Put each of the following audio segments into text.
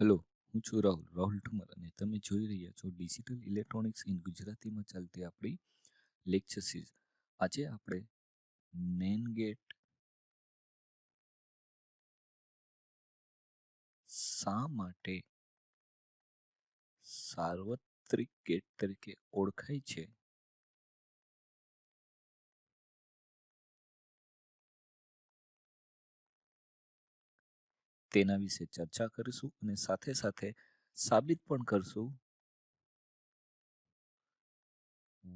Hello, હું છું રાહુલ ઠુમર અને તમે જોઈ રહ્યા છો ડિજિટલ ઇલેક્ટ્રોનિક્સ ઇન ગુજરાતીમાં ચાલતી આપણી લેક્ચર સિરીઝ. આજે આપણે નેન ગેટ શા માટે સાર્વત્રિક ગેટ તરીકે ઓળખાય છે તેના વિશે ચર્ચા કરીશું અને સાથે સાથે સાબિત પણ કરશું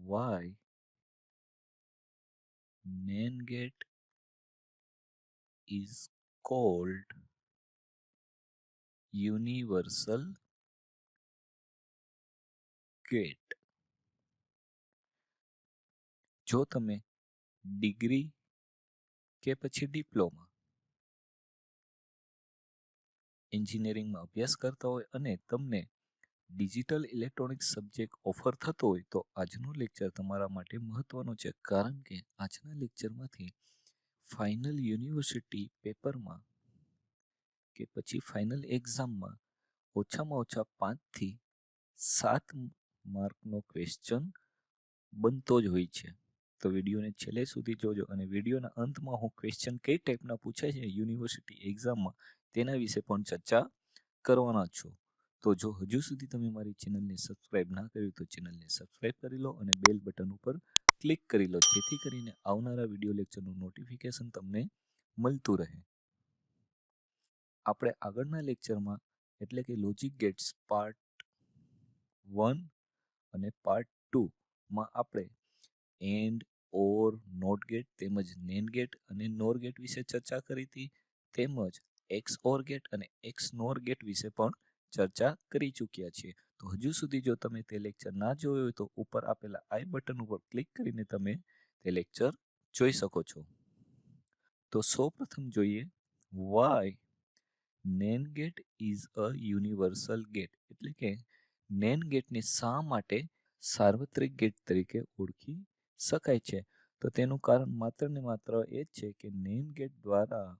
why NAND gate is called universal gate. જો તમે ડિગ્રી કે પછી ડિપ્લોમા એન્જિનિયરિંગમાં અભ્યાસ કરતા હોય અને તમને ડિજિટલ ઇલેક્ટ્રોનિક્સ સબ્જેક્ટ ઓફર થતો હોય તો આજનું લેક્ચર તમારા માટે મહત્વનું છે, કારણ કે આજના લેક્ચરમાંથી ફાઇનલ યુનિવર્સિટી પેપરમાં કે પછી ફાઇનલ એક્ઝામમાં ઓછામાં ઓછા 5 થી 7 માર્કનો ક્વેશ્ચન બનતો જ હોય છે. તો વિડીયોને છેલ્લે સુધી જોજો અને વિડીયોના અંતમાં હું ક્વેશ્ચન કઈ ટાઈપના પૂછાય છે યુનિવર્સિટી એક્ઝામમાં તેના વિશે પણ ચર્ચા કરવાના છું. તો જો હજુ સુધી તમે મારી ચેનલને સબસ્ક્રાઇબ ના કરી તો ચેનલને સબસ્ક્રાઇબ કરી લો અને બેલ બટન ઉપર ક્લિક કરી લો, જેથી કરીને આવનારા વિડીયો લેક્ચરનું નોટિફિકેશન તમને મળતું રહે. આપણે આગળના લેક્ચરમાં એટલે કે લોજિક ગેટ્સ પાર્ટ 1 અને પાર્ટ 2માં આપણે એન્ડ, ઓર, નોટ ગેટ તેમજ નેન ગેટ અને નોર ગેટ વિશે ચર્ચા કરી હતી, તેમજ એક્સ ઓર ગેટ અને એક્સ નોર ગેટ વિશે પણ ચર્ચા કરી ચૂક્યા છીએ. તો હજુ સુધી જો તમે તે લેક્ચર ના જોયો હોય તો ઉપર આપેલા આઈ બટન ઉપર ક્લિક કરીને તમે તે લેક્ચર જોઈ શકો છો. તો સૌપ્રથમ જોઈએ why NAND gate is a universal gate, એટલે કે નેન ગેટને શા માટે સાર્વત્રિક ગેટ તરીકે ઓળખી શકાય છે. તો તેનું કારણ માત્ર ને માત્ર એ જ છે કે નેન ગેટ દ્વારા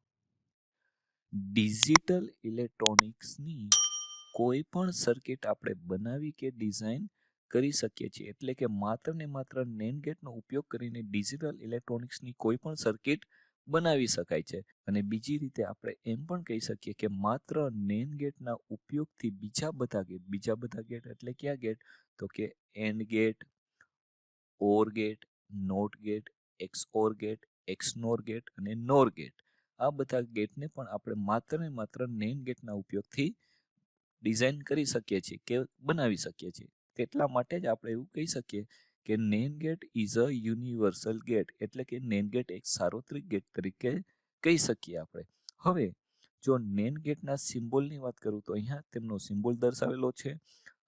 ડિજિટલ ઇલેક્ટ્રોનિક્સની કોઈ પણ સર્કિટ આપણે બનાવી કે ડિઝાઇન કરી શકીએ છીએ. એટલે કે માત્ર ને માત્ર નેન ગેટનો ઉપયોગ કરીને ડિજિટલ ઇલેક્ટ્રોનિક્સની કોઈ પણ સર્કિટ બનાવી શકાય છે. અને બીજી રીતે આપણે એમ પણ કહી શકીએ કે માત્ર નેન ગેટના ઉપયોગથી બીજા બધા ગેટ એટલે કયા ગેટ, તો કે AND gate, OR gate, NOT gate, XOR gate, XNOR gate અને નોર ગેટ, આ બધા ગેટને પણ આપણે માત્ર ને માત્ર નેન ગેટના ઉપયોગથી ડિઝાઇન કરી શકીએ છીએ કે બનાવી શકીએ છીએ. તેટલા માટે જ આપણે એવું કહી શકીએ કે NAND gate is a universal gate, એટલે કે નેન ગેટ એક સાર્વત્રિક ગેટ તરીકે કહી શકીએ આપણે. હવે જો નેન ગેટના સિમ્બોલની વાત કરું તો અહીંયા તેમનો સિમ્બોલ દર્શાવેલો છે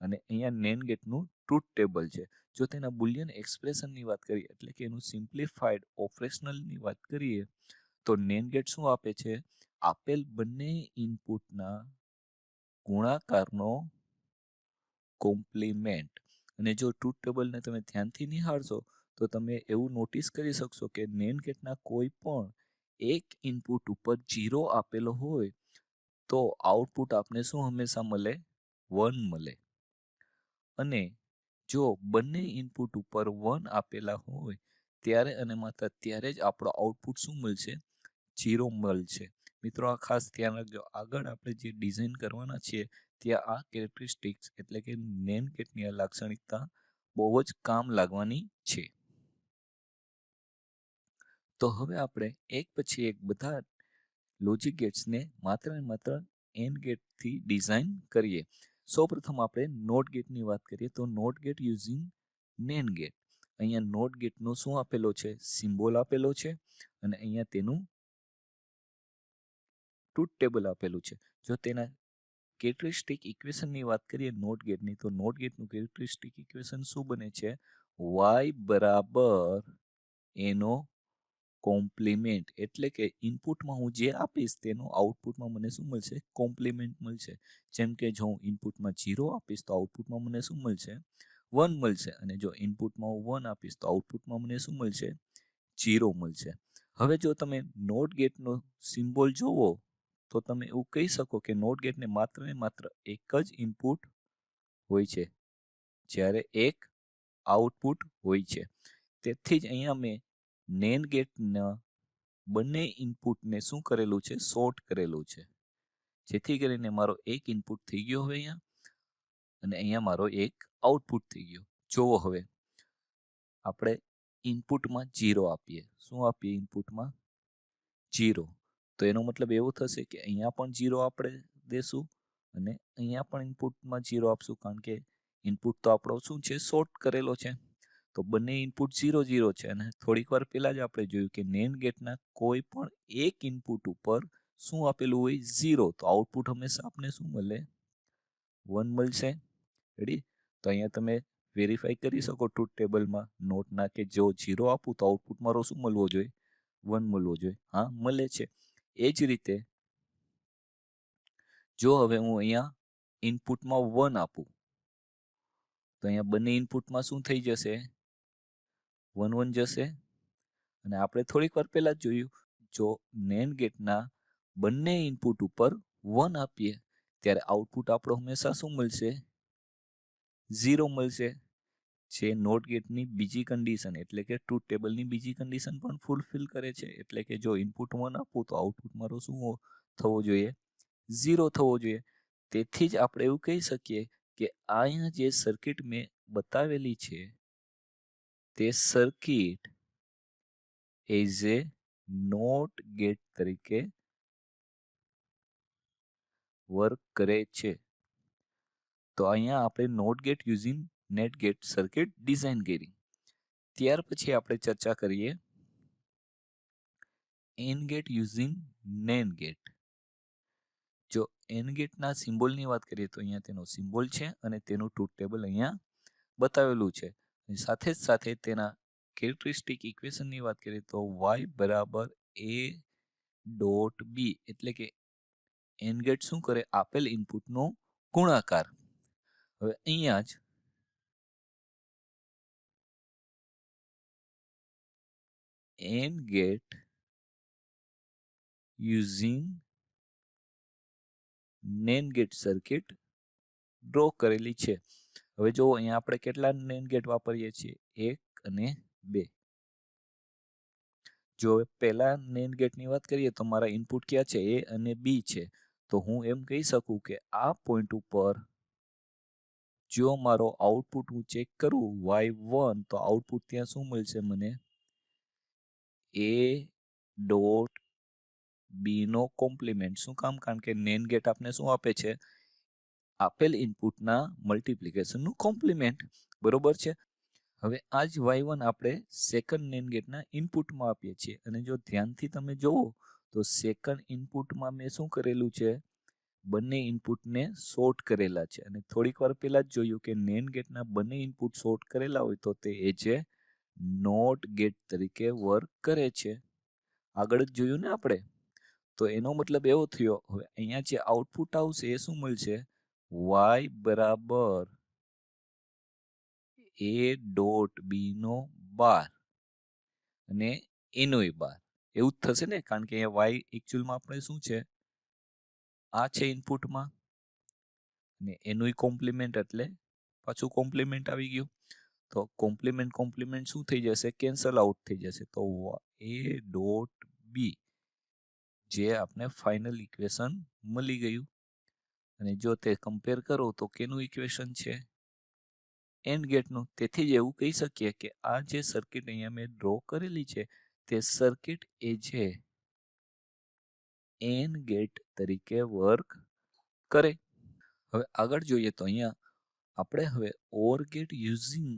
અને અહીંયા નેન ગેટનું ટ્રુથ ટેબલ છે. જો તેના બુલિયન એક્સપ્રેશનની વાત કરીએ એટલે કે એનું સિમ્પ્લિફાઈડ ઓપરેશનલની વાત કરીએ તો નેન ગેટ શું આપે છે? આપેલ બંને ઇનપુટના ગુણાકારનો કોમ્પ્લિમેન્ટ. અને જો ટ્રુથ ટેબલને તમે ધ્યાનથી નિહાળશો તો તમે એવું નોટિસ કરી શકશો કે નેન ગેટના કોઈ પણ એક ઇનપુટ ઉપર 0 આપેલો હોય તો આઉટપુટ આપને શું હંમેશા મળે? 1 મળે. અને જો બંને ઇનપુટ ઉપર 1 આપેલા હોય ત્યારે અને માત્ર ત્યારે જ આપણો આઉટપુટ શું મળશે? 0 મળશે. મિત્રો આ ખાસ ધ્યાન રાખજો, આગળ આપણે જે ડિઝાઇન કરવાના છીએ ત્યાં આ કેરેક્ટરિસ્ટિક્સ એટલે કે નેન ગેટની આ લાક્ષણિકતા બહુ જ કામ લાગવાની છે. તો હવે આપણે એક પછી એક બધા લોજિક ગેટ્સને માત્ર ને માત્ર એન્ડ ગેટથી ડિઝાઇન કરીએ. સૌપ્રથમ આપણે નોટ ગેટની વાત કરીએ તો નોટ ગેટ યુઝિંગ નેન ગેટ. અહીંયા નોટ ગેટનો શું આપેલો છે? સિમ્બોલ આપેલો છે અને અહીંયા તેનું ટ્રુથ ટેબલ આપેલું છે. જો તેના કેરેક્ટરિસ્ટિક ઇક્વેશનની વાત કરીએ નોટ ગેટની તો નોટ ગેટનું કેરેક્ટરિસ્ટિક ઇક્વેશન શું બને છે? y બરાબર એનો કોમ્પ્લિમેન્ટ, એટલે કે ઇનપુટમાં હું જે આપીશ તેનું આઉટપુટમાં મને શું મળશે? કોમ્પ્લિમેન્ટ મળશે. જેમ કે જો હું ઇનપુટમાં 0 આપીશ તો આઉટપુટમાં મને શું મળશે? 1 મળશે. અને જો ઇનપુટમાં હું 1 આપીશ તો આઉટપુટમાં મને શું મળશે? 0 મળશે. હવે જો તમે નોટ ગેટનો સિમ્બોલ જોવો તો તમે એવું કહી શકો કે નોટ ગેટને માત્ર ને માત્ર એક જ ઇનપુટ હોય છે, જ્યારે એક આઉટપુટ હોય છે. તેથી જ અહીંયા મેં નેન્ડ ગેટના બંને ઇનપુટને શું કરેલું છે, શોર્ટ કરેલું છે, જેથી કરીને મારો એક ઇનપુટ થઈ ગયો હવે અહીંયા, અને અહીંયા મારો એક આઉટપુટ થઈ ગયો. જોવો હવે આપણે ઇનપુટમાં 0 આપીએ. શું આપીએ ઇનપુટમાં? 0. તો એનો મતલબ એવો થશે કે અહીંયા પણ 0 આપણે દેશું અને અહીંયા પણ ઇનપુટમાં 0 આપશું, કારણ કે ઇનપુટ તો આપણો શું છે, શોર્ટ કરેલો છે. તો બંને ઇનપુટ 0 0 છે, અને થોડીક વાર પહેલા જ આપણે જોયું કે નેન્ડ ગેટના કોઈ પણ એક ઇનપુટ ઉપર શું આપેલું હોય, 0. તો આઉટપુટ હંમેશા આપને શું મળે, 1 મળશે. રેડી? તો અહીંયા તમે વેરીફાઈ કરી શકો ટ્રુથ ટેબલમાં નોટના કે જો 0 આપું તો આઉટપુટ મારો શું મળવો જોઈએ, 1 મળવો જોઈએ. હા, મળે છે. એ જ રીતે જો હવે હું અહીંયા ઇનપુટમાં 1 આપું તો અહીંયા બંને ઇનપુટમાં શું થઈ જશે, 1 1 જશે. અને આપણે થોડીક વાર પહેલા જ જોયું, જો નેન્ડ ગેટના બંને ઇનપુટ ઉપર 1 આપીએ ત્યારે આઉટપુટ આપણો હંમેશા શું મળશે, 0 મળશે. જે નોટ ગેટની બીજી કન્ડિશન એટલે કે ટ્રુથ ટેબલની બીજી કન્ડિશન પણ ફૂલફિલ કરે છે. એટલે કે જો ઇનપુટ 1 આપું તો આઉટપુટ મારો શું થવો જોઈએ, 0 થવો જોઈએ. તેથી જ આપણે એવું કહી શકીએ કે અહીંયા જે સર્કિટ મેં બતાવેલી છે તે circuit as a NOT gate તરીકે વર્ક કરે છે. તો અહીંયા આપણે NOT gate using NAND gate circuit design કરી. ત્યાર પછી આપણે ચર્ચા કરીએ AND gate using NAND gate. જો એન્ડ ગેટના સિમ્બોલની વાત કરીએ તો અહીંયા તેનો સિમ્બોલ છે અને તેનું ટ્રુથ ટેબલ અહીંયા બતાવેલું છે. સાથે જ સાથે તેના કેરેક્ટરિસ્ટિક ઇક્વેશનની વાત કરીએ તો y બરાબર a ડોટ b, એટલે કે એન્ડ ગેટ શું કરે, આપેલ ઇનપુટનો ગુણાકાર. હવે અહીંયા જ AND gate using NAND gate circuit draw કરેલી છે. હવે જો અહીંયા આપણે કેટલા નેન્ડ ગેટ વાપરીએ છીએ, 1 અને 2. જો પહેલા નેન્ડ ગેટની વાત કરીએ તો મારા ઇનપુટ ક્યાં છે, a અને b છે. તો હું એમ કહી શકું કે આ પોઈન્ટ ઉપર જો મારો આઉટપુટ હું ચેક કરું y1, તો આઉટપુટ ત્યાં શું મળશે મને, a ડોટ b નો કોમ્પ્લિમેન્ટ. શું કામ? કારણ કે નેન્ડ ગેટ આપને શું આપે છે, આપેલ ઇનપુટના મલ્ટિપ્લિકેશનનું કોમ્પ્લિમેન્ટ. બરોબર છે. હવે આ જ y1 આપણે સેકન્ડ નેન્ડ ગેટના ઇનપુટમાં આપીએ છીએ, અને જો ધ્યાનથી તમે જોવો તો સેકન્ડ ઇનપુટમાં મેં શું કરેલું છે, બંને ઇનપુટને શોર્ટ કરેલા છે. અને થોડીક વાર પહેલા જ જોયું કે નેન્ડ ગેટના બંને ઇનપુટ શોર્ટ કરેલા હોય તો તે એજ એ નોટ ગેટ તરીકે વર્ક કરે છે. આગળ જ જોયું ને આપણે. તો એનો મતલબ એવો થયો, હવે અહીંયા જે આઉટપુટ આવશે એ શું મળશે, y બરાબર a ડોટ b નો બાર અને એનોય બાર. એવું જ થશે ને, કારણ કે અહીંયા y એકચ્યુઅલમાં આપણે શું છે, આ છે ઇનપુટમાં, અને એનું કોમ્પ્લિમેન્ટ એટલે પાછું કોમ્પ્લિમેન્ટ આવી ગયું. તો કોમ્પ્લિમેન્ટ કોમ્પ્લિમેન્ટ શું થઈ જશે, કેન્સલ આઉટ થઈ જશે. તો a ડોટ b જે આપણે ફાઇનલ ઇક્વેશન મળી ગયું. અને જો તે કમ્પેર કરો તો કેનું ઇક્વેશન છે, એન્ડ ગેટનું. તેથી જ એવું કહી શકીએ કે આ જે સર્કિટ અહીંયા મેં ડ્રો કરેલી છે તે સર્કિટ એ જે એન્ડ ગેટ તરીકે વર્ક કરે. હવે આગળ જોઈએ તો અહીંયા આપણે હવે or get using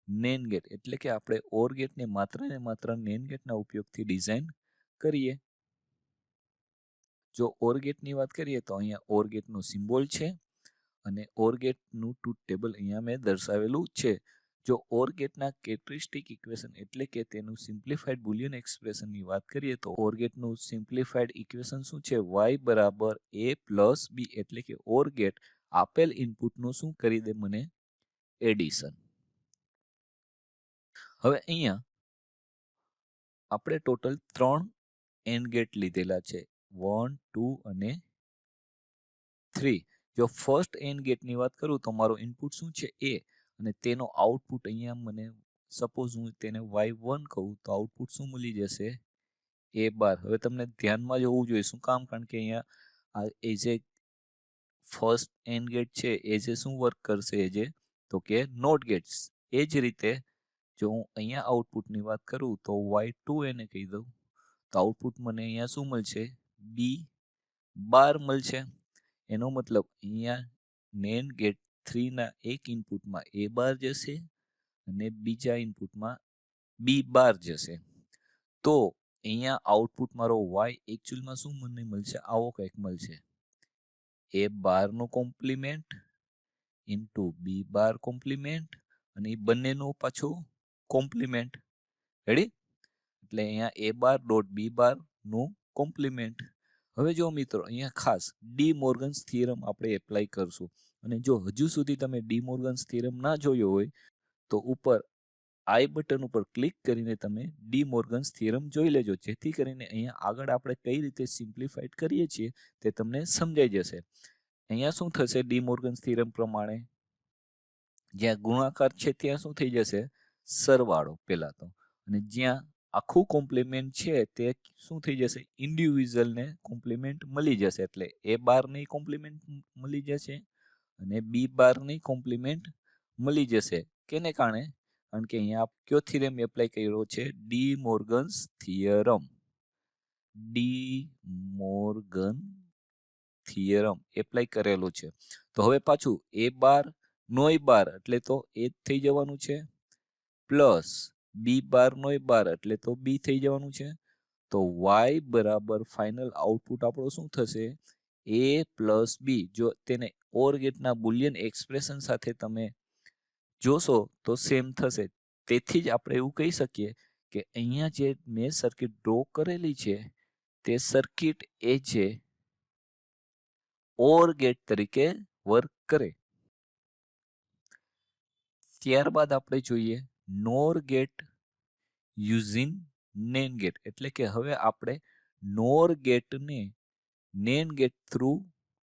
NAND gate, એટલે કે આપણે ઓર ગેટને માત્ર ને માત્ર નેન્ડ ગેટના ઉપયોગથી ડિઝાઇન કરીએ. જો ઓર ગેટની વાત કરીએ તો અહીંયા ઓર ગેટનો સિમ્બોલ છે અને ઓર ગેટનું ટ્રુથ ટેબલ અહીંયા મેં દર્શાવેલું છે. જો ઓર ગેટના કેરેક્ટરિસ્ટિક ઇક્વેશન એટલે કે તેનું સિમ્પ્લિફાઈડ બુલિયન એક્સપ્રેશનની વાત કરીએ તો ઓર ગેટનું સિમ્પ્લિફાઈડ ઇક્વેશન શું છે, y બરાબર a પ્લસ b, એટલે કે ઓર ગેટ આપેલ ઇનપુટનું શું કરી દે મને, એડિશન. હવે અહીંયા આપણે ટોટલ 3 એન્ડ ગેટ લીધેલા છે, 1 2 અને 3. જો ફર્સ્ટ એન્ડ ગેટની વાત કરું તો મારો ઇનપુટ શું છે એ, અને તેનો આઉટપુટ અહીંયા મને સપોઝ હું તેને y1 કહું તો આઉટપુટ શું મળી જશે એ બાર. હવે તમને ધ્યાનમાં જ હોવું જોઈએ, શું કામ? કારણ કે અહીંયા આ એજ એ ફર્સ્ટ એન્ડ ગેટ છે એ જે શું વર્ક કરશે એ જે તો કે નોટ ગેટ્સ. એ જ રીતે જો હું અહીંયા આઉટપુટની વાત કરું તો y2 એને કહી દઉં તો આઉટપુટ મને અહીંયા શું મળશે બી બાર મળશે. એનો મતલબ અહીંયા નેન ગેટ 3 ના એક ઇનપુટમાં એ બાર જશે અને બીજા ઇનપુટમાં બી બાર જશે. તો અહીંયા આઉટપુટ મારો y એકચ્યુઅલમાં શું મને મળશે, આવો કંઈક મળશે, એ બારનો કોમ્પ્લિમેન્ટ ઇન્ટુ બી બાર કોમ્પ્લિમેન્ટ અને એ બંનેનો પાછો કોમ્પ્લિમેન્ટ. રેડી? એટલે અહીંયા એ બાર ડોટ બી બાર નું કોમ્પ્લિમેન્ટ. હવે જો મિત્રો અહીંયા ખાસ ડી મોર્ગન્સ થિયરમ આપણે એપ્લાય કરશું, અને જો હજુ સુધી તમે ડી મોર્ગન્સ થિયરમ ના જોયો હોય તો ઉપર આઈ બટન ઉપર ક્લિક કરીને તમે ડી મોર્ગન્સ થિયરમ જોઈ લેજો, જેથી કરીને અહીંયા આગળ આપણે કઈ રીતે સિમ્પ્લિફાઈડ કરીએ છીએ તે તમને સમજાઈ જશે. અહીંયા શું થશે ડી મોર્ગન્સ થિયરમ પ્રમાણે, જ્યાં ગુણાકાર છે ત્યાં શું થઈ જશે સરવાળો પહેલા તો, અને જ્યાં આખું કોમ્પ્લિમેન્ટ છે તે શું થઈ જશે ઇન્ડિવિજ્યુઅલને કોમ્પ્લિમેન્ટ મળી જશે. એટલે એ બારની કોમ્પ્લિમેન્ટ મળી જશે અને બી બારની કોમ્પ્લિમેન્ટ મળી જશે. કેને કારણે? કારણ કે અહીંયા કયો થિયરમ એપ્લાય કર્યો છે, De Morgan's theorem. De Morgan theorem apply કરેલો છે. તો હવે પાછું એ બાર નોય બાર એટલે તો એ જ થઈ જવાનું છે, પ્લસ બી બાર નોય બાર એટલે તો બી થઈ જવાનું છે. તો y બરાબર ફાઇનલ આઉટપુટ આપણો શું થશે a પ્લસ બી. જો તેને ઓર ગેટના બુલિયન એક્સપ્રેશન સાથે તમે જોશો તો સેમ થશે. તેથી જ આપણે એવું કહી શકીએ કે અહીંયા જે મેં સર્કિટ ડ્રો કરેલી છે તે સર્કિટ એ છે ઓર ગેટ તરીકે વર્ક કરે. ત્યારબાદ આપણે જોઈએ નોર ગેટ યુઝિંગ નેન ગેટ, એટલે કે હવે આપણે નોર ગેટને નેન ગેટ થ્રુ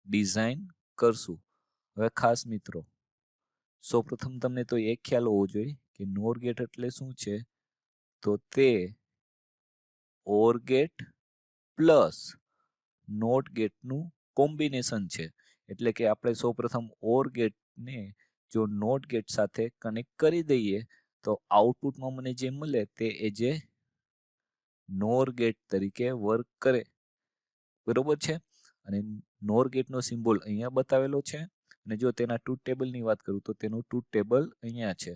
ડિઝાઇન કરશું. હવે ખાસ મિત્રો સૌપ્રથમ તમને તો એક ખ્યાલ હોવો જોઈએ કે નોર ગેટ એટલે શું છે, તો તે ઓર ગેટ પ્લસ નોટ ગેટનું કોમ્બિનેશન છે. એટલે કે આપણે સૌપ્રથમ ઓર ગેટને જો નોટ ગેટ સાથે કનેક્ટ કરી દઈએ તો આઉટપુટમાં મને જે મળે તે એ જે નોર ગેટ તરીકે વર્ક કરે. બરોબર છે? અને નોર ગેટનો સિમ્બોલ અહીંયા બતાવેલો છે, અને જો તેના ટ્રુથ ટેબલની વાત કરું તો તેનું ટ્રુથ ટેબલ અહીંયા છે.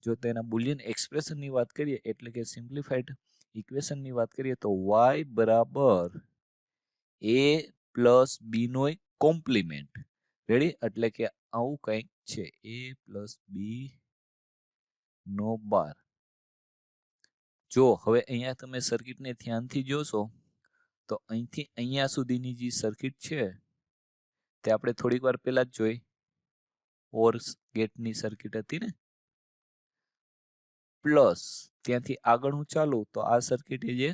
જો તેના બુલિયન એક્સપ્રેશનની વાત કરીએ એટલે કે સિમ્પ્લિફાઈડ ઇક્વેશનની વાત કરીએ તો y બરાબર a પ્લસ બી નો કોમ્પ્લિમેન્ટ. રેડી? એટલે કે આવું કંઈક છે, a પ્લસ બી નો બાર. જો હવે અહીંયા તમે સર્કિટને ધ્યાનથી જોશો તો અહીંથી અહીંયા સુધીની જે સર્કિટ છે તે આપણે થોડીક વાર પહેલા જ જોઈ, ઓર ગેટની સર્કિટ હતી ને, પ્લસ ત્યાંથી આગળ હું ચાલુ તો આ સર્કિટ એ જે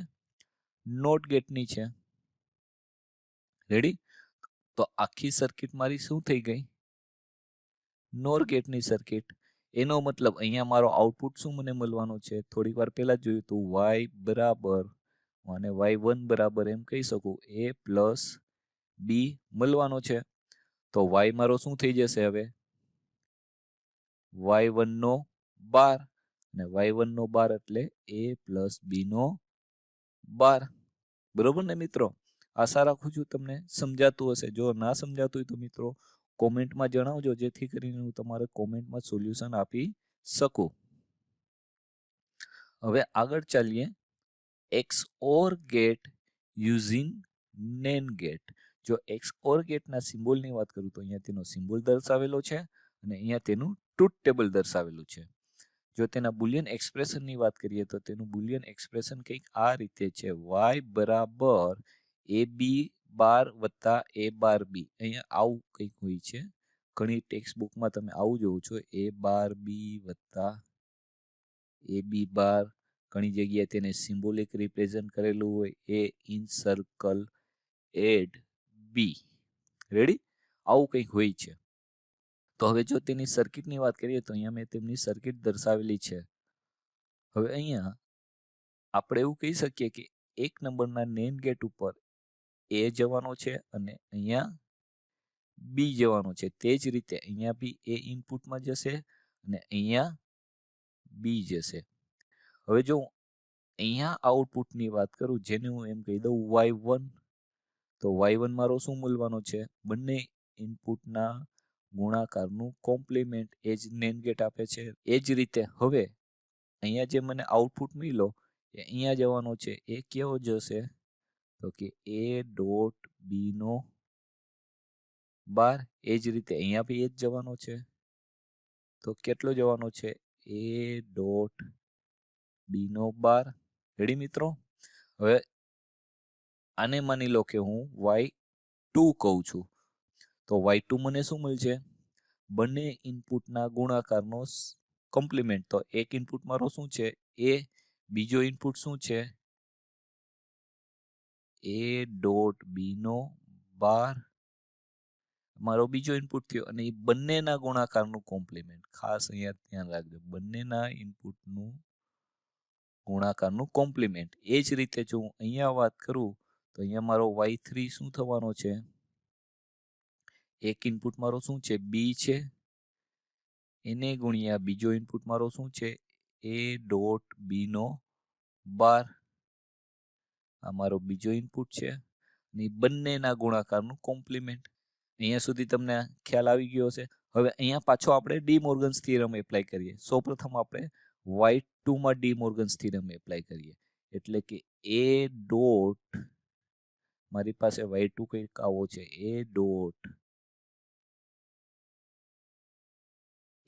નોટ ગેટની છે. રેડી? તો આખી સર્કિટ મારી શું થઈ ગઈ નોર ગેટની સર્કિટ. એનો મતલબ અહીંયા મારો આઉટપુટ શું મને મળવાનું છે, થોડીક વાર પહેલા જોયું તો y બરાબર અને y1 બરાબર એમ કહી શકું a પ્લસ બી મળવાનો છે. તો y મારો શું થઈ જશે હવે y1 નો બાર, અને y1 નો બાર એટલે a પ્લસ બી નો બાર. બરોબર ને મિત્રો? આશા રાખું છું તમને સમજાતું હશે. જો ના સમજાતું હોય તો મિત્રો કોમેન્ટમાં જણાવજો, જેથી કરીને હું તમારે કોમેન્ટમાં સોલ્યુશન આપી શકું. હવે આગળ ચાલીએ XOR ગેટ યુઝિંગ નેન ગેટ. જો XOR ગેટના સિમ્બોલની વાત કરું તો અહીંયા તેનો સિમ્બોલ દર્શાવેલો છે અને અહીંયા તેનું ટ્રુથ ટેબલ દર્શાવેલું છે. જો તેના બુલિયન એક્સપ્રેશનની વાત કરીએ તો તેનું બુલિયન એક્સપ્રેશન કંઈક આ રીતે છે, y બરાબર a બી બાર વત્તા a બાર બી. અહીંયા આવું કંઈક હોય છે, ઘણી ટેક્સ્ટ બુકમાં તમે આવું જોવો છો, a બાર બી વત્તા a બી બાર. ઘણી જગ્યાએ તેને સિમ્બોલિક રિપ્રેઝન્ટ કરેલું હોય, a in circle, add B. Ready? આવું કંઈક હોય છે. તો હવે જો તેની સર્કિટની વાત કરીએ તો અહીંયા મેં તેમની સર્કિટ દર્શાવેલી છે. હવે અહીંયા આપણે એવું કહી શકીએ કે 1 નંબરના NAND ગેટ ઉપર એ જવાનો છે અને અહીંયા બી જવાનો છે. તે જ રીતે અહીંયા બી એ ઇનપુટમાં જશે અને અહીંયા બી જશે. હવે જો અહીંયા આઉટપુટની વાત કરું, જેને હું એમ કહી દઉં y1, તો y1 મારો શું મળવાનો છે? બંને ઇનપુટના ગુણાકારનું કોમ્પ્લિમેન્ટ એ જ NAND ગેટ આપે છે. એ જ રીતે હવે અહીંયા જે મને આઉટપુટ મળ્યો એ અહીંયા જવાનો છે. એ કેવો જશે? તો કે a ડોટ બી નો બાર. એ જ રીતે અહીંયા બી એ જ જવાનો છે. તો કેટલો જવાનો છે? a ડોટ બી નો બાર. રેડી મિત્રો? હવે આને માની લો કે હું y2 કહું છું. તો y2 મને શું મળશે? બંને ઇનપુટના ગુણાકારનો કોમ્પ્લિમેન્ટ. તો એક ઇનપુટ મારો શું છે? a. બીજો ઇનપુટ શું છે? a ડોટ બી નો બાર મારો બીજો ઇનપુટ થયો અને એ બંનેના ગુણાકારનું કોમ્પ્લિમેન્ટ. ખાસ અહીંયા ધ્યાન રાખજો, બંનેના ઇનપુટનું ગુણાકારનું કોમ્પ્લિમેન્ટ. એ જ રીતે જો હું અહીંયા વાત કરું તો અહીંયા મારો y3 શું થવાનો છે? એક ઇનપુટ મારો શું છે? બી છે. એને ગુણ્યા બીજો ઇનપુટ મારો શું છે? a ડોટ બી નો બાર. આ મારો બીજો ઇનપુટ છે અને બંનેના ગુણાકારનું કોમ્પ્લિમેન્ટ. અહીંયા સુધી તમને ખ્યાલ આવી ગયો હશે. હવે અહીંયા પાછો આપણે ડી મોર્ગન્સ થિયરમ એપ્લાય કરીએ. સૌપ્રથમ આપણે y2 માં ડી મોર્ગન્સ થિયરમ એપ્લાય કરીએ. એટલે કે a ડોટ, મારી પાસે y2 કંઈક આવો છે, a ડોટ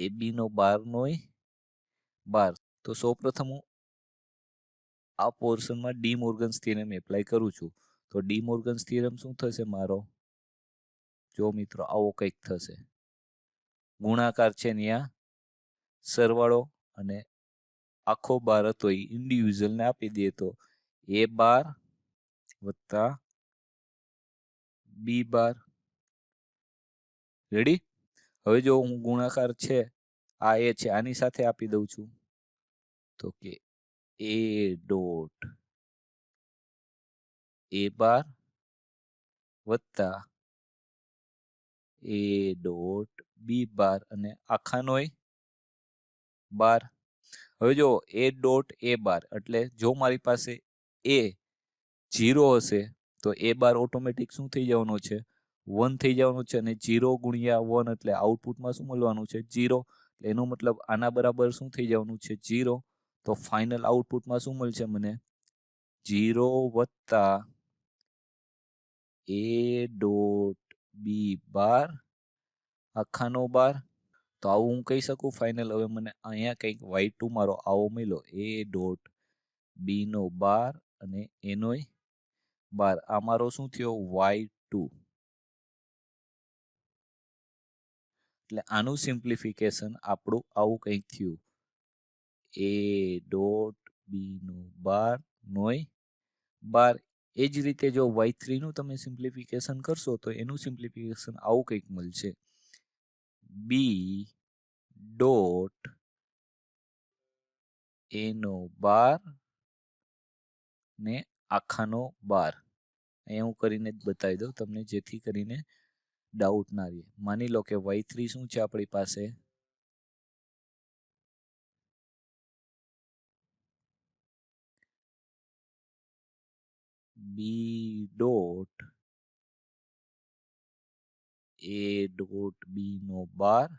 ab નો 12 નો 12. તો સૌપ્રથમ હું આ પોર્શનમાં ડી મોર્ગન્સ થિયરમ એપ્લાય કરું છું. તો ડી મોર્ગન્સ થિયરમ શું થશે મારો? જો મિત્રો આવો કંઈક થશે. ગુણાકાર છે ત્યાં સરવાળો અને આખો બાર હતો એ ઇન્ડિવિજ્યુઅલને આપી દઈએ તો a બાર વત્તા b બાર. રેડી? હવે જો હું ગુણાકાર છે આ એ છે આની સાથે આપી દઉં છું તો કે a ડોટ a બાર વત્તા a ડોટ બી બાર અને આખાનોય 12. હવે જો a ડોટ a બાર એટલે જો મારી પાસે a 0 હશે તો a બાર ઓટોમેટિક શું થઈ જવાનો છે? 1 થઈ જવાનું છે. અને 0 ગુણ્યા 1 એટલે આઉટપુટમાં શું મળવાનું છે? 0. એનો મતલબ આના બરાબર શું થઈ જવાનું છે? 0. તો ફાઇનલ આઉટપુટમાં શું મળશે મને? 0 વત્તા a ડોટ બી બાર આખાનો 12. તો આવું હું કહી શકું ફાઇનલ. હવે મને અહીંયા કંઈક y2 મારો આવો મળ્યો, a ડોટ બી નો 12 અને એનોય 12. આ મારો શું થયો? y2. એટલે આનું સિમ્પ્લિફિકેશન આપણું આવું કંઈક થયું, a ડોટ બી નો 12 નોય 12. એ જ રીતે જો y3 નું તમે સિમ્પ્લિફિકેશન કરશો તો એનું સિમ્પ્લિફિકેશન આવું કંઈક મળશે, b ડોટ a નો 12 ને આખાનો 12. અહીંયા હું કરીને જ બતાવી દઉં તમને, જેથી કરીને ડાઉટ ના રહે. માની લો કે y3 શું છે આપણી પાસે? b dot a dot B નો 12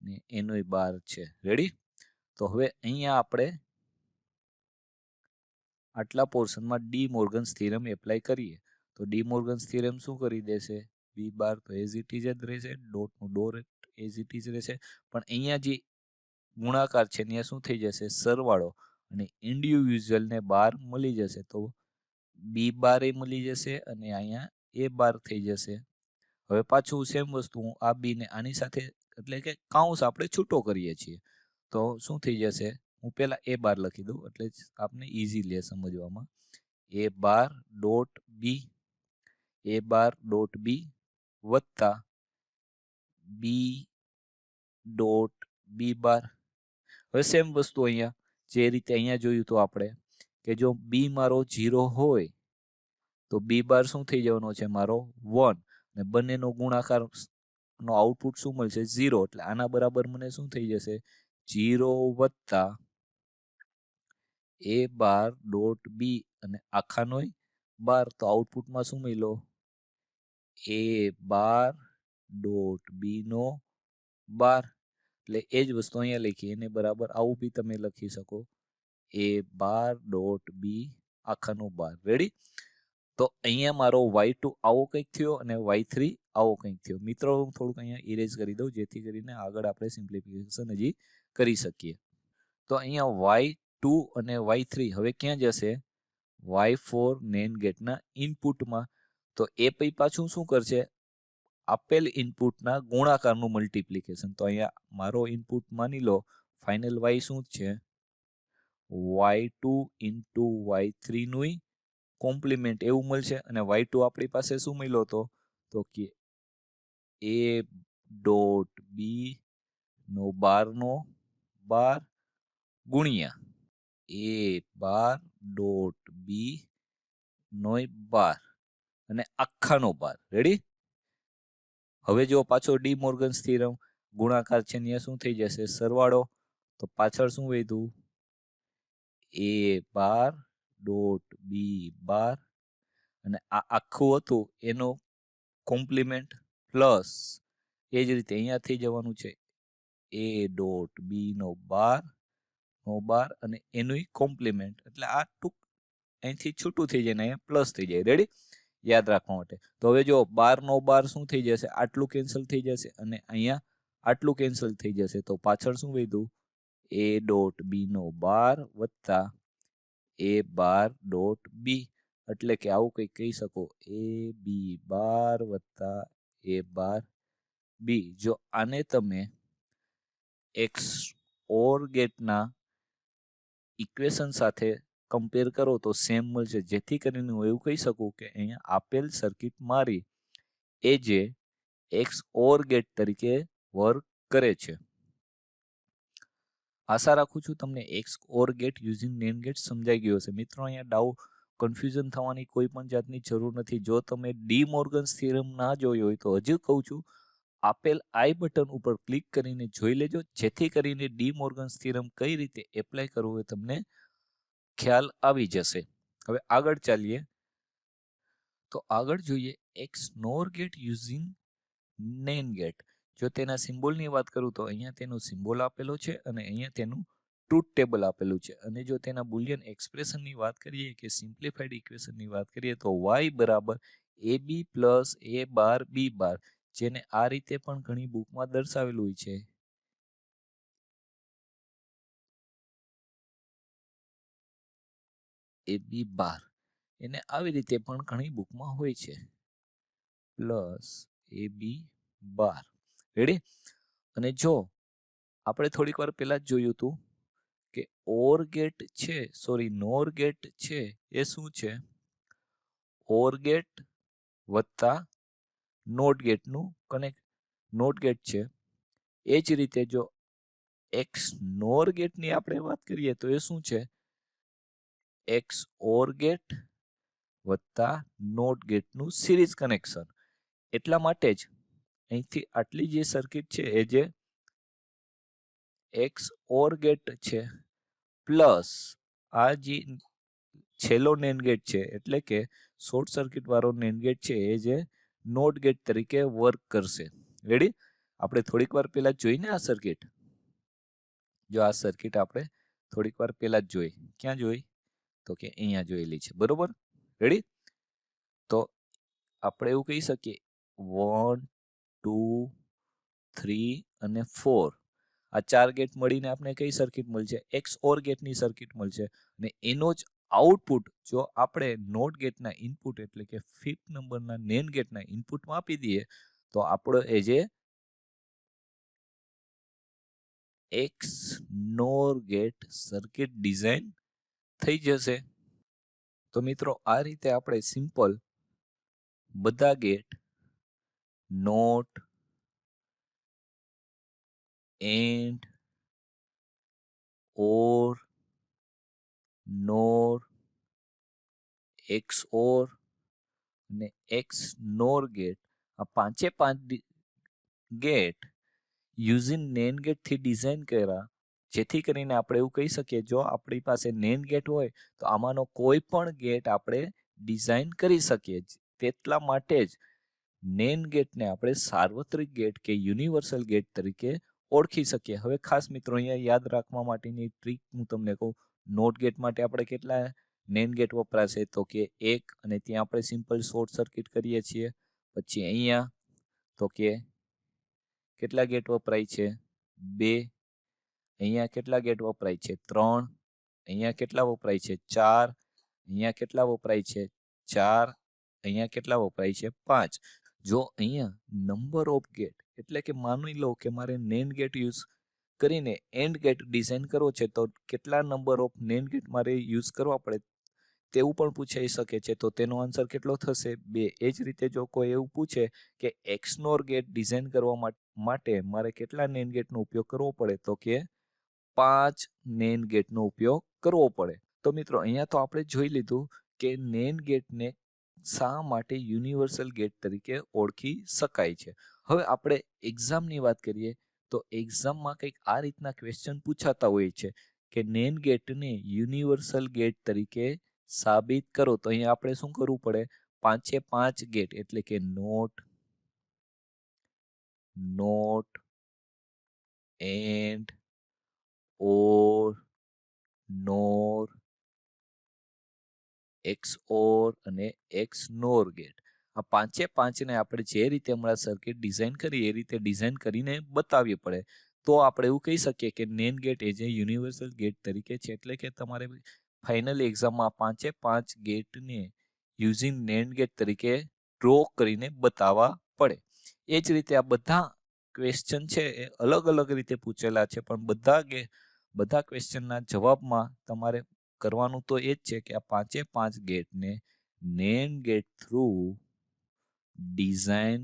ને એનોય 12 છે. રેડી? તો હવે અહીંયા આપણે આટલા પોર્શનમાં ડી મોર્ગન્સ થિયરમ એપ્લાય કરીએ તો ડી મોર્ગન્સ થિયરમ શું કરી દેશે? બી બાર તો એઝ ઇટ ઇઝ જ રહેશે, ડોટનું ડોટ એઝ ઇટ ઇઝ રહેશે. પણ અહીંયા જે ગુણાકાર છે ત્યાં શું થઈ જશે? સરવાળો. અને ઇન્ડિવિજ્યુઅલને 12 મળી જશે તો બી બાર એ મળી જશે અને અહીંયા એ બાર થઈ જશે. હવે પાછું સેમ વસ્તુ હું આ બી ને આની સાથે એટલે કે કાઉન્સ આપણે છૂટો કરીએ છીએ તો શું થઈ જશે? હું પહેલા એ બાર લખી દઉં એટલે આપને ઈઝી લે સમજવામાં. a બાર ડોટ બી એ બાર ડોટ બી વત્તા બી ડોટ બી બાર. હવે સેમ વસ્તુ અહીંયા જે રીતે અહીંયા જોયું તો આપણે કે જો બી મારો 0 હોય તો બી બાર શું થઈ જવાનો છે મારો 1 અને બંનેનો ગુણાકાર નો આઉટપુટ શું મળશે 0 એટલે આના બરાબર મને શું થઈ જશે 0 વત્તા એ બાર ડોટ બી અને આખાનો 12 તો આઉટપુટમાં શું મળ્યો એ બાર ડોટ બી નો 12 એટલે એ જ વસ્તુ અહીંયા લખી એને બરાબર આવું બી તમે લખી શકો એ બાર ડોટ બી આખાનો 12 રેડી. તો અહીંયા મારો y2 આવો કંઈક થયો અને y3 આવો કંઈક થયો. મિત્રો હું થોડુંક અહીંયા ઇરેઝ કરી દઉં જેથી કરીને આગળ આપણે સિમ્પ્લિફિકેશન હજી કરી શકીએ. તો અહીંયા y2 અને y3 હવે ક્યાં જશે y4 NAND ગેટના ઇનપુટમાં. તો એ પછી પાછું શું કરશે આપેલ ઇનપુટના ગુણાકારનું મલ્ટિપ્લિકેશન. તો અહીંયા મારો ઇનપુટ માની લો ફાઇનલ y શું છે y2 ઇન્ટુ y3 નું કોમ્પ્લિમેન્ટ એવું મળશે અને y2 આપણી પાસે શું મળ્યો હતો તો કે એ ડોટ બી નો 12 નો 12 ગુણ્યા એ બાર ડોટ બી નો 12 અને આખાનો 12 રેડી. હવે જો પાછો ડી મોર્ગન્સ થિયરમ ગુણાકાર છે ત્યાં શું થઈ જશે સરવાળો તો પાછળ શું વધ્યું એ બાર ડોટ બી બાર અને આ આખું હતું એનો કોમ્પ્લિમેન્ટ પ્લસ એ જ રીતે અહીંયા થઈ જવાનું છે એ ડોટ બી નો 12 અને એનું કોમ્પ્લિમેન્ટ એટલે આ ટૂંક અહીંથી છૂટું થઈ જાય ને અહીંયા પ્લસ થઈ જાય રેડી યાદ રાખવા માટે. તો હવે જો 12 નો 12 શું થઈ જશે આટલું કેન્સલ થઈ જશે અને અહીંયા આટલું કેન્સલ થઈ જશે તો પાછળ શું વધ્યું એ ડોટ બી નો 12 વત્તા એ બાર ડોટ બી એટલે કે આવું કંઈક કહી શકો એ બી બાર વત્તા એ બાર બી. જો આને તમે એક્સ ઓર ગેટના ઇક્વેશન સાથે કમ્પેર કરો તો સેમ મળશે જેથી કરીને હું એવું કહી શકું કે અહીંયા આપેલ સર્કિટ મારી એ જે એક્સ ઓર ગેટ તરીકે વર્ક કરે છે. આશા રાખું છું તમને x or get using NAND gate સમજાઈ ગયો હશે. મિત્રો અહીંયા ડાઉટ કન્ફ્યુઝન થવાની કોઈ પણ જાતની જરૂર નથી. જો તમે ડી મોર્ગન્સ થિયરમ ના જોયો હોય તો હજુ કહું છું આપેલ આઈ બટન ઉપર ક્લિક કરીને જોઈ લેજો જેથી કરીને ડી મોર્ગન્સ થિયરમ કઈ રીતે એપ્લાય કરવું એ તમને ખ્યાલ આવી જશે. હવે આગળ ચાલીએ તો આગળ જોઈએ XNOR gate using NAND gate. જો તેના સિમ્બોલની વાત કરું તો અહીંયા તેનો સિમ્બોલ આપેલો છે અને અહીંયા તેનું ટ્રુથ ટેબલ આપેલું છે અને જો તેના બુલિયન એક્સપ્રેશનની વાત કરીએ કે સિમ્પ્લિફાઈડ ઇક્વેશનની વાત કરીએ તો y બરાબર ab પ્લસ એ બાર બી બાર જેને આ રીતે પણ ઘણી બુકમાં દર્શાવેલું હોય છે એ બી બાર એને આવી રીતે પણ ઘણી બુકમાં હોય છે પ્લસ એ બી બાર રેડી. અને જો આપણે થોડીક વાર પહેલા જ જોયું હતું કે ઓર ગેટ છે નોર ગેટ છે એ શું છે ઓર ગેટ વત્તા નોટ ગેટનું નોટ ગેટ છે. એ જ રીતે જો એક્સ નોર ગેટની આપણે વાત કરીએ તો એ શું છે એક્સ ઓર ગેટ વત્તા નોટ ગેટનું સિરીઝ કનેક્શન. એટલા માટે જ અહીંથી આટલી જે સર્કિટ છે એ જે એક્સ ઓર ગેટ છે પ્લસ આ જે છેલ્લો NAND ગેટ છે એટલે કે શોર્ટ સર્કિટ વાળો NAND ગેટ છે એ જે નોટ ગેટ તરીકે વર્ક કરશે. રેડી. આપણે થોડીક વાર પહેલા જોઈને આ સર્કિટ જો આ સર્કિટ આપણે થોડીક વાર પહેલા જ જોઈ ક્યાં જોઈ તો કે અહીંયા જોયેલી છે બરોબર રેડી. તો આપણે એવું કહી શકીએ 1 2 3 અને 4 આ ચાર ગેટ મળીને આપણે કઈ સર્કિટ મળશે એક્સ ઓર ગેટની સર્કિટ મળશે અને એનો જ આઉટપુટ જો આપણે નોટ ગેટના ઇનપુટ એટલે કે 5th નંબરના NAND ગેટના ઇનપુટમાં આપી દઈએ તો આપણો એ જે XNOR gate circuit design થઈ જશે. તો મિત્રો આ રીતે આપણે સિમ્પલ બધા gate NOT, AND, OR, NOR, XOR અને XNOR ગેટ, આ પાંચે પાંચ ગેટ યુઝિંગ NAND ગેટ થી ડિઝાઇન કર્યા, જેથી કરીને આપણે એવું કહી શકીએ જો આપણી પાસે NAND ગેટ હોય તો આમાંનો કોઈ પણ ગેટ આપણે ડિઝાઇન કરી શકીએ. તેટલા માટે જ NAND ગેટને આપણે સાર્વત્રિક ગેટ કે યુનિવર્સલ ગેટ તરીકે ઓળખી શકીએ. હવે ખાસ મિત્રો અહીંયા યાદ રાખવા માટેની ટ્રીક હું તમને કહું. નોટ ગેટ માટે આપણે કેટલા NAND ગેટ વપરાશે તો કે 1, અને ત્યાં આપણે સિમ્પલ શોર્ટ સર્કિટ કરીએ છીએ. પછી અહીંયા તો કે કેટલા ગેટ વપરાય છે 2, અહીંયા કેટલા ગેટ વપરાય છે 3, અહીંયા કેટલા વપરાય છે 4, અહીંયા કેટલા વપરાય છે 4, અહીંયા કેટલા વપરાય છે 5. જો અહીંયા નંબર ઓફ ગેટ એટલે કે માની લો કે મારે NAND ગેટ યુઝ કરીને AND ગેટ ડિઝાઇન કરવો છે તો કેટલા નંબર ઓફ NAND ગેટ મારે યુઝ કરવા પડે તેવું પણ પૂછાઈ શકે છે. તો તેનો આન્સર કેટલો થશે 2. એ જ રીતે જો કોઈ એવું પૂછે કે XNOR ગેટ ડિઝાઇન કરવા માટે મારે કેટલા NAND ગેટનો ઉપયોગ કરવો પડે તો કે 5 NAND ગેટનો ઉપયોગ કરવો પડે. તો મિત્રો અહીંયા તો આપણે જોઈ લીધું કે NAND ગેટને શા માટે યુનિવર્સલ ગેટ તરીકે ઓળખી શકાય છે. હવે આપણે એક્ઝામની વાત કરીએ તો એક્ઝામમાં કંઈક આ રીતના ક્વેશ્ચન પૂછાતા હોય છે કે NAND ગેટને યુનિવર્સલ ગેટ તરીકે સાબિત કરો. તો અહીંયા આપણે શું કરવું પડે, પાંચે પાંચ ગેટ એટલે કે not, AND, OR, NOR, XOR અને XNOR ગેટ, આ પાંચે પાંચને આપણે જે રીતે હમણાં સર્કિટ ડિઝાઇન કરી એ રીતે ડિઝાઇન કરીને બતાવવી પડે. તો આપણે એવું કહી શકીએ કે NAND ગેટ એ જે યુનિવર્સલ ગેટ તરીકે છે. એટલે કે તમારે ફાઇનલી એક્ઝામમાં પાંચે પાંચ ગેટને યુઝિંગ NAND ગેટ તરીકે ડ્રો કરીને બતાવવા પડે. એ જ રીતે આ બધા ક્વેશ્ચન છે એ અલગ અલગ રીતે પૂછેલા છે, પણ બધા ક્વેશ્ચનના જવાબમાં તમારે કરવાનું તો એ જ છે કે આ પાંચે પાંચ ગેટને NAND ગેટ થ્રુ ડિઝાઇન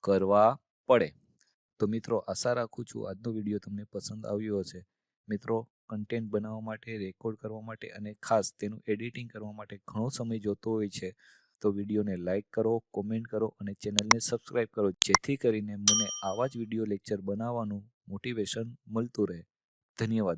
કરવા પડે. તો મિત્રો આશા રાખું છું આજનો વિડીયો તમને પસંદ આવ્યો હશે. મિત્રો કન્ટેન્ટ બનાવવા માટે, રેકોર્ડ કરવા માટે અને ખાસ તેનું એડિટિંગ કરવા માટે ઘણો સમય જોતો હોય છે. તો વિડીયોને લાઇક કરો, કોમેન્ટ કરો અને ચેનલને સબસ્ક્રાઇબ કરો, જેથી કરીને મને આવા જ વિડીયો લેક્ચર બનાવવાનું મોટિવેશન મળતું રહે. ધન્યવાદ.